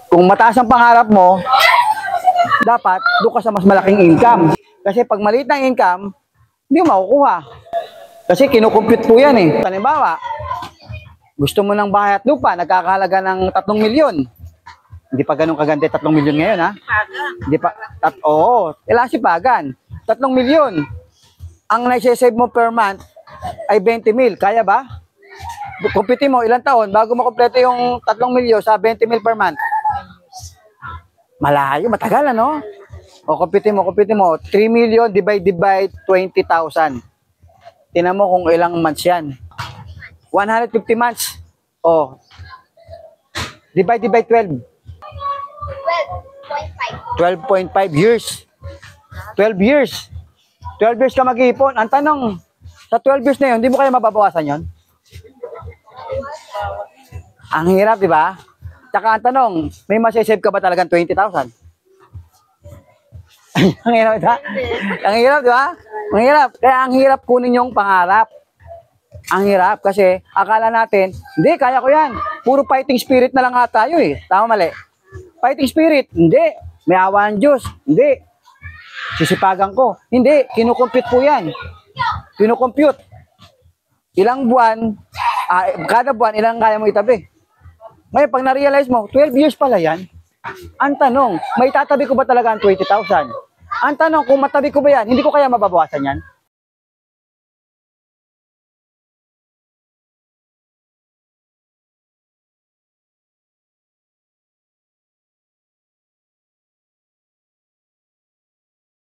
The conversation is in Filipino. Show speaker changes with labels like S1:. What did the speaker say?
S1: Kung mataas ang pangarap mo, dapat doon ka sa mas malaking income. Kasi pag maliit ng income, hindi mo makukuha. Kasi kinukompute po yan eh. Halimbawa, gusto mo ng bahay at lupa, nagkakahalaga ng 3 milyon. Hindi pa ganun kaganda 3 milyon ngayon ha? Hindi pa, oo, ilasipagan. 3 milyon. Ang naisasave mo per month ay 20 mil. Kaya ba? Compute mo ilang taon bago makompleto yung 3 milyon sa 20 mil per month. Malayo, matagal ano? O compute mo. 3 million divided by 20,000. Tingnan mo kung ilang months yan. 150 months. O, divided by 12. 12.5 years. 12 years. 12 years ka mag-iipon. Ang tanong, sa 12 years na yun, hindi mo kaya mababawasan yun? Ang hirap, di ba? Tsaka ang tanong, may masasave ka ba talagang 20,000? Ang hirap, di ba? Ang hirap, di ba? Ang hirap. Kaya ang hirap kunin yung pangarap. Ang hirap kasi akala natin, hindi, kaya ko yan. Puro fighting spirit na lang nga tayo eh. Tama mali? Fighting spirit, hindi. May awa ng Diyos, hindi. Sisipagan ko, hindi. Kinukompute po yan. Kinukompute. Ilang buwan, kada buwan, ilang kaya mo itabi. Ngayon, pag na-realize mo, 12 years pala yan. Ang tanong, may tatabi ko ba talaga ang 20,000? Ang tanong, kung matabi ko ba yan, hindi ko kaya mababawasan yan?